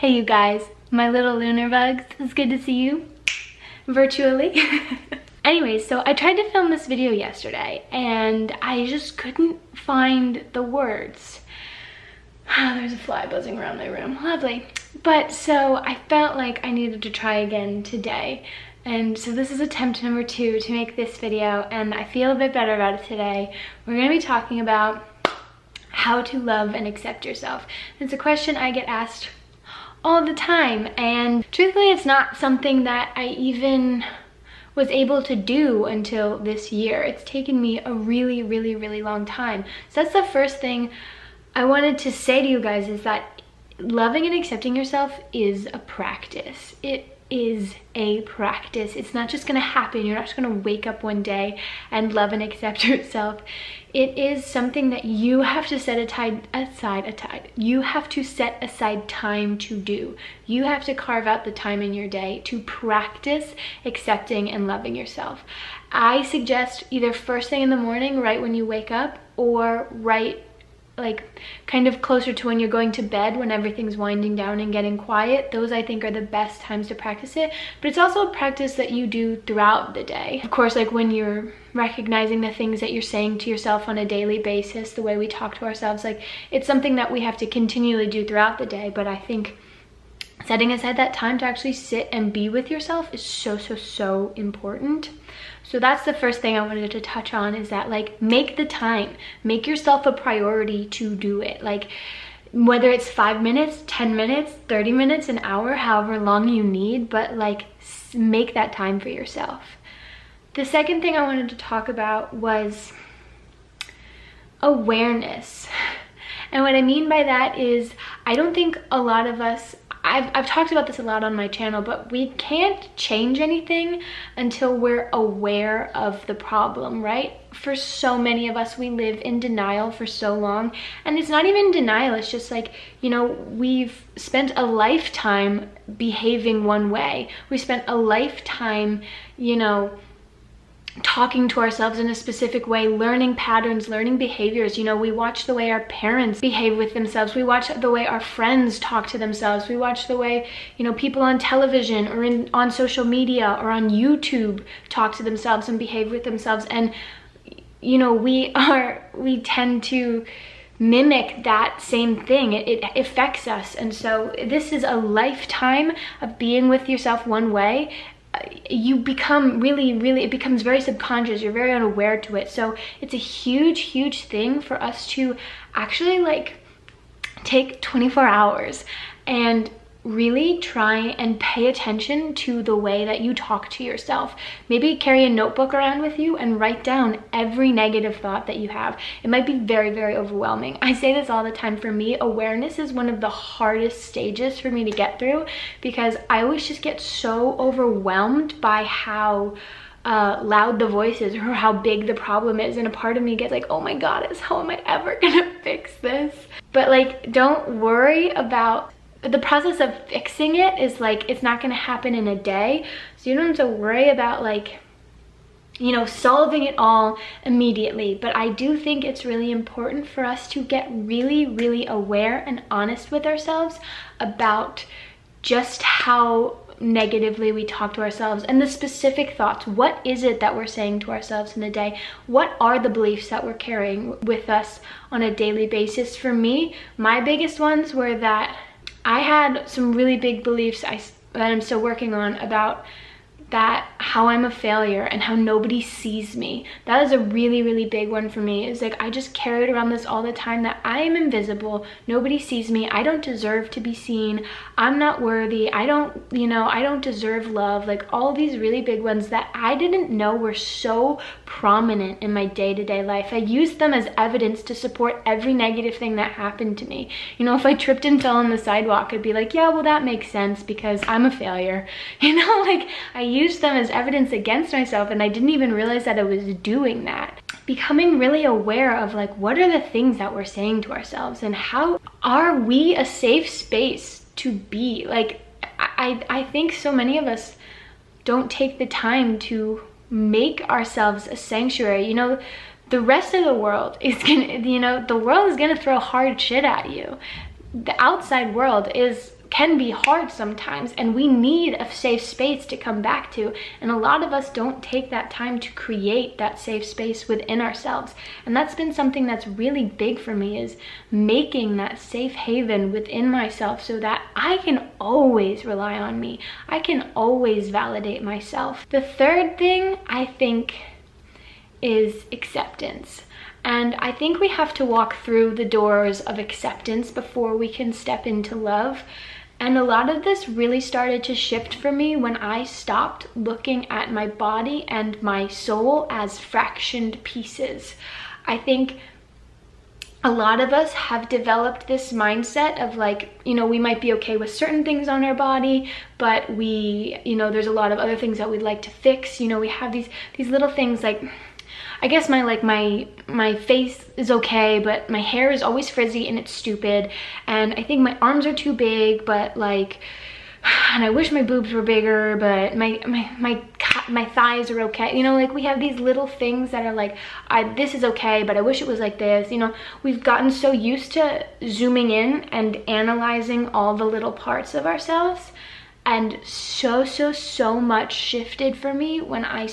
Hey you guys, my little lunar bugs, it's good to see you virtually. Anyways, so I tried to film this video yesterday and I just couldn't find the words. There's a fly buzzing around my room, lovely. But so I felt like I needed to try again today. And so this is attempt number 2 to make this video, and I feel a bit better about it today. We're gonna be talking about how to love and accept yourself. It's a question I get asked all the time, and truthfully it's not something that I even was able to do until this year. It's taken me a really long time. So that's the first thing I wanted to say to you guys, is that loving and accepting yourself is a practice. It is a practice. It's not just gonna happen. You're not just gonna wake up one day and love and accept yourself. It is something that you have to set aside. You have to set aside time to do. You have to carve out the time in your day to practice accepting and loving yourself. I suggest either first thing in the morning, right when you wake up, or right like kind of closer to when you're going to bed, when everything's winding down and getting quiet. Those I think are the best times to practice it. But it's also a practice that you do throughout the day. Of course, like when you're recognizing the things that you're saying to yourself on a daily basis, the way we talk to ourselves, like it's something that we have to continually do throughout the day. But I think setting aside that time to actually sit and be with yourself is so important. So that's the first thing I wanted to touch on, is that like make the time, make yourself a priority to do it. Like whether it's 5 minutes, 10 minutes, 30 minutes, an hour, however long you need, but like make that time for yourself. The second thing I wanted to talk about was awareness. And what I mean by that is, I don't think a lot of us, I've talked about this a lot on my channel, but we can't change anything until we're aware of the problem, right? For so many of us, we live in denial for so long. And it's not even denial, it's just like, you know, we've spent a lifetime behaving one way. We spent a lifetime, you know, talking to ourselves in a specific way, learning patterns, learning behaviors. You know, we watch the way our parents behave with themselves. We watch the way our friends talk to themselves. We watch the way, you know, people on television or on social media or on YouTube talk to themselves and behave with themselves. And, you know, we tend to mimic that same thing. It affects us. And so this is a lifetime of being with yourself one way. You become it becomes very subconscious. You're very unaware to it. So it's a huge thing for us to actually like take 24 hours and really try and pay attention to the way that you talk to yourself. Maybe carry a notebook around with you and write down every negative thought that you have. It might be very overwhelming. I say this all the time. For me, awareness is one of the hardest stages for me to get through, because I always just get so overwhelmed by how loud the voice is, or how big the problem is, and a part of me gets like, oh my goddess, how am I ever gonna fix this? But like, don't worry about the process of fixing it. Is like, it's not gonna happen in a day, so you don't have to worry about like, you know, solving it all immediately. But I do think it's really important for us to get really aware and honest with ourselves about just how negatively we talk to ourselves and the specific thoughts. What is it that we're saying to ourselves in a day? What are the beliefs that we're carrying with us on a daily basis? For me, my biggest ones were that I had some really big beliefs that I'm still working on, about that how I'm a failure and how nobody sees me. That is a really big one for me. It's like I just carried around this all the time, that I am invisible, nobody sees me, I don't deserve to be seen, I'm not worthy, I don't, you know, I don't deserve love. Like all these really big ones that I didn't know were so prominent in my day-to-day life. I used them as evidence to support every negative thing that happened to me. You know, if I tripped and fell on the sidewalk, I'd be like, yeah, well that makes sense because I'm a failure. You know, like I used them as evidence against myself, and I didn't even realize that I was doing that. Becoming really aware of like, what are the things that we're saying to ourselves, and how are we a safe space to be? Like I think so many of us don't take the time to make ourselves a sanctuary. You know, the rest of the world is gonna, you know, the world is gonna throw hard shit at you. The outside world is can be hard sometimes, and we need a safe space to come back to, and a lot of us don't take that time to create that safe space within ourselves. And that's been something that's really big for me, is making that safe haven within myself so that I can always rely on me. I can always validate myself. The third thing, I think, is acceptance. And I think we have to walk through the doors of acceptance before we can step into love. And a lot of this really started to shift for me when I stopped looking at my body and my soul as fractioned pieces. I think a lot of us have developed this mindset of like, you know, we might be okay with certain things on our body, but we, you know, there's a lot of other things that we'd like to fix. You know, we have these little things like, I guess my face is okay, but my hair is always frizzy and it's stupid. And I think my arms are too big, but like, and I wish my boobs were bigger, but my thighs are okay. You know, like we have these little things that are like, this is okay, but I wish it was like this. You know, we've gotten so used to zooming in and analyzing all the little parts of ourselves. And so much shifted for me when I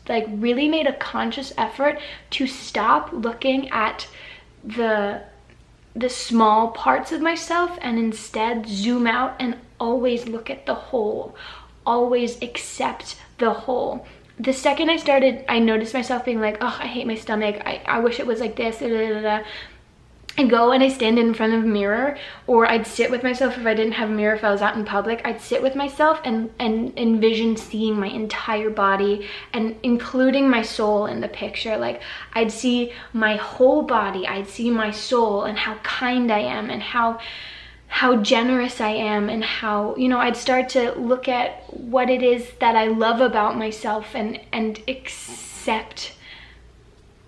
like really made a conscious effort to stop looking at the small parts of myself and instead zoom out and always look at the whole, always accept the whole. The second I noticed myself being like, oh, I hate my stomach, I wish it was like this, I'd go and I stand in front of a mirror, or I'd sit with myself if I didn't have a mirror, if I was out in public. I'd sit with myself and envision seeing my entire body and including my soul in the picture. Like I'd see my whole body, I'd see my soul and how kind I am and how generous I am, and how, you know, I'd start to look at what it is that I love about myself and accept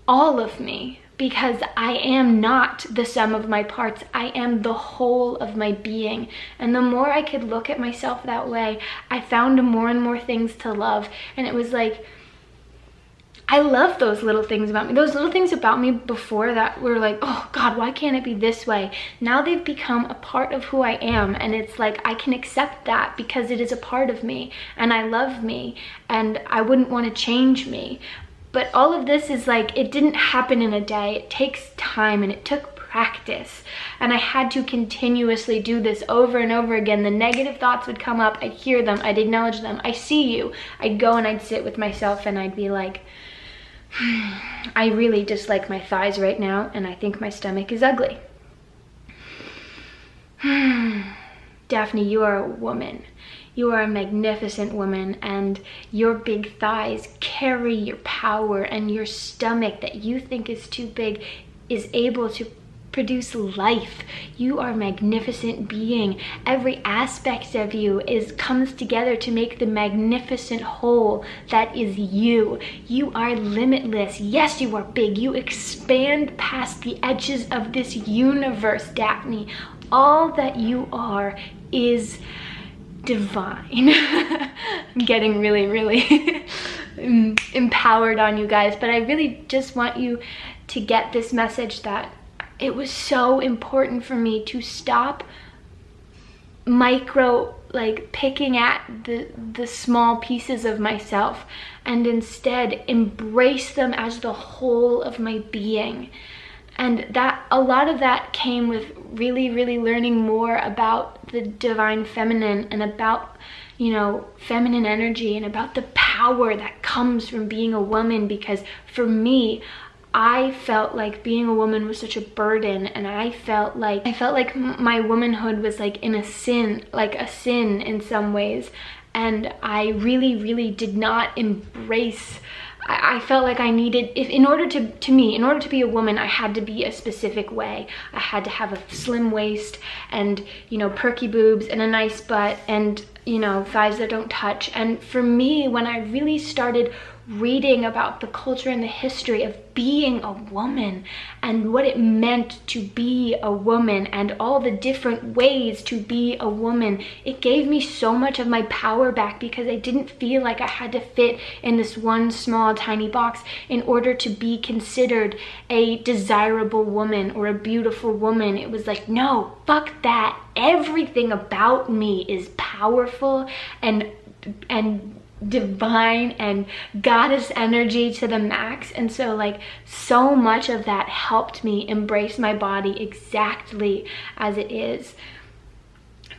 all of me. Because I am not the sum of my parts, I am the whole of my being. And the more I could look at myself that way, I found more and more things to love. And it was like, I love those little things about me. Those little things about me before that were like, oh God, why can't it be this way? Now they've become a part of who I am. And it's like, I can accept that because it is a part of me. And I love me. And I wouldn't want to change me. But all of this is like, it didn't happen in a day. It takes time and it took practice. And I had to continuously do this over and over again. The negative thoughts would come up. I'd hear them. I'd acknowledge them. I see you. I'd go and I'd sit with myself and I'd be like, I really dislike my thighs right now and I think my stomach is ugly. Daphne, you are a woman. You are a magnificent woman, and your big thighs carry your power, and your stomach that you think is too big is able to produce life. You are a magnificent being. Every aspect of you comes together to make the magnificent whole that is you. You are limitless. Yes, you are big. You expand past the edges of this universe, Daphne. All that you are is divine. I'm getting really empowered on you guys, but I really just want you to get this message that it was so important for me to stop picking at the small pieces of myself and instead embrace them as the whole of my being. And that a lot of that came with really learning more about the divine feminine and about, you know, feminine energy and about the power that comes from being a woman. Because for me, I felt like being a woman was such a burden, and I felt like my womanhood was like a sin in some ways. And I really did not embrace. I felt like I needed, in order to be a woman, I had to be a specific way. I had to have a slim waist and, you know, perky boobs and a nice butt and, you know, thighs that don't touch. And for me, when I really started reading about the culture and the history of being a woman and what it meant to be a woman and all the different ways to be a woman, it gave me so much of my power back, because I didn't feel like I had to fit in this one small tiny box in order to be considered a desirable woman or a beautiful woman. It was like, no, fuck that. Everything about me is powerful and divine and goddess energy to the max. And so like, so much of that helped me embrace my body exactly as it is.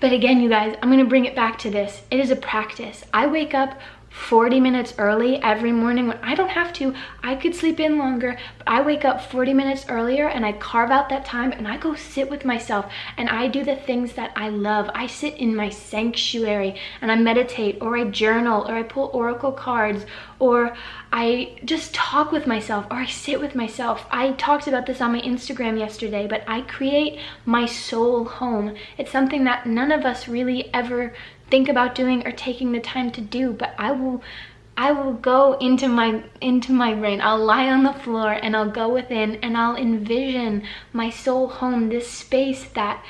But again, you guys, I'm gonna bring it back to this. It is a practice. I wake up 40 minutes early every morning when I don't have to. I could sleep in longer, but I wake up 40 minutes earlier and I carve out that time and I go sit with myself and I do the things that I love. I sit in my sanctuary and I meditate, or I journal, or I pull oracle cards, or I just talk with myself, or I sit with myself. I talked about this on my Instagram yesterday, but I create my soul home. It's something that none of us really ever think about doing or taking the time to do, but I will go into my brain. I'll lie on the floor and I'll go within and I'll envision my soul home, this space that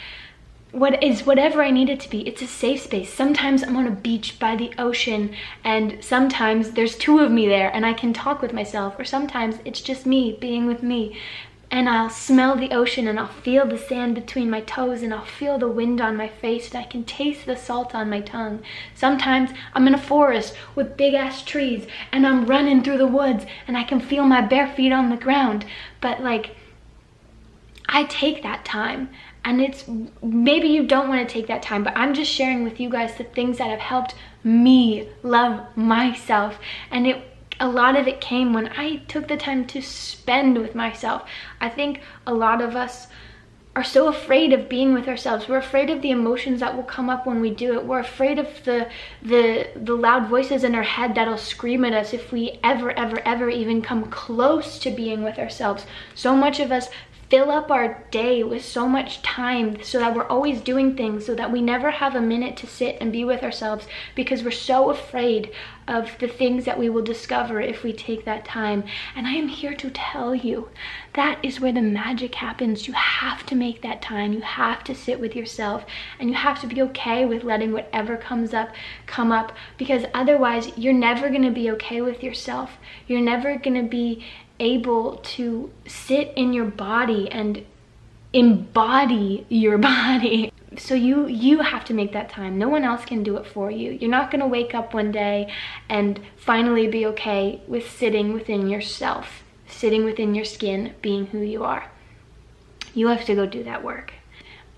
whatever I need it to be. It's a safe space. Sometimes I'm on a beach by the ocean, and sometimes there's two of me there and I can talk with myself, or sometimes it's just me being with me. And I'll smell the ocean and I'll feel the sand between my toes and I'll feel the wind on my face and I can taste the salt on my tongue. Sometimes I'm in a forest with big ass trees and I'm running through the woods and I can feel my bare feet on the ground. But like, I take that time, and it's, maybe you don't want to take that time, but I'm just sharing with you guys the things that have helped me love myself. And a lot of it came when I took the time to spend with myself. I think a lot of us are so afraid of being with ourselves. We're afraid of the emotions that will come up when we do it. We're afraid of the loud voices in our head that'll scream at us if we ever even come close to being with ourselves. So much of us fill up our day with so much time so that we're always doing things, so that we never have a minute to sit and be with ourselves, because we're so afraid of the things that we will discover if we take that time. And I am here to tell you, that is where the magic happens. You have to make that time. You have to sit with yourself, and you have to be okay with letting whatever comes up come up, because otherwise you're never going to be okay with yourself. You're never going to be able to sit in your body and embody your body. So you have to make that time. No one else can do it for you. You're not going to wake up one day and finally be okay with sitting within yourself, sitting within your skin, being who you are. You have to go do that work.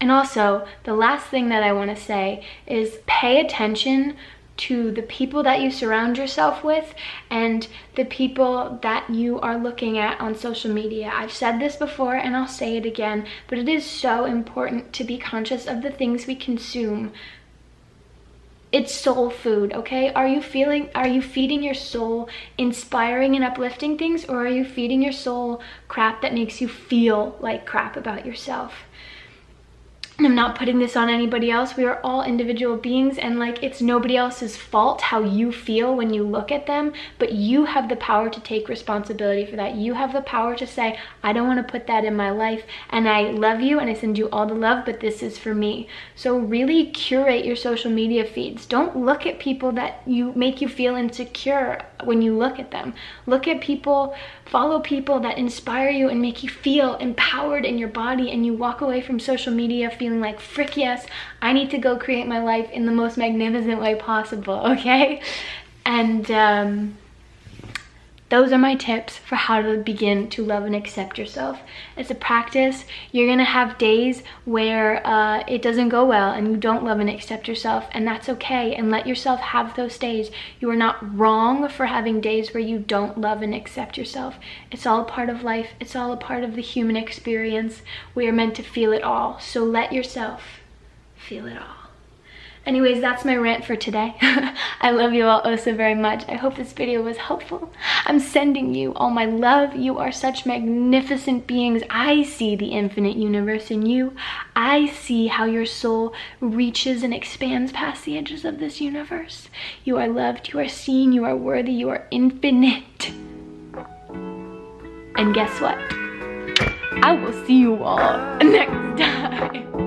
And also, the last thing that I want to say is pay attention to the people that you surround yourself with and the people that you are looking at on social media. I've said this before and I'll say it again, but it is so important to be conscious of the things we consume. It's soul food, okay? Are you feeding your soul inspiring and uplifting things, or are you feeding your soul crap that makes you feel like crap about yourself? And I'm not putting this on anybody else. We are all individual beings, and like, it's nobody else's fault how you feel when you look at them, but you have the power to take responsibility for that. You have the power to say, I don't want to put that in my life, and I love you and I send you all the love, but this is for me. So really curate your social media feeds. Don't look at people that make you feel insecure when you look at them. Look at people, follow people that inspire you and make you feel empowered in your body, and you walk away from social media feeling like, frick yes, I need to go create my life in the most magnificent way possible, okay? And those are my tips for how to begin to love and accept yourself. It's a practice. You're gonna have days where it doesn't go well and you don't love and accept yourself, and that's okay, and let yourself have those days. You are not wrong for having days where you don't love and accept yourself. It's all a part of life. It's all a part of the human experience. We are meant to feel it all, so let yourself feel it all. Anyways, that's my rant for today. I love you all oh so very much. I hope this video was helpful. I'm sending you all my love. You are such magnificent beings. I see the infinite universe in you. I see how your soul reaches and expands past the edges of this universe. You are loved, you are seen, you are worthy, you are infinite. And guess what? I will see you all next time.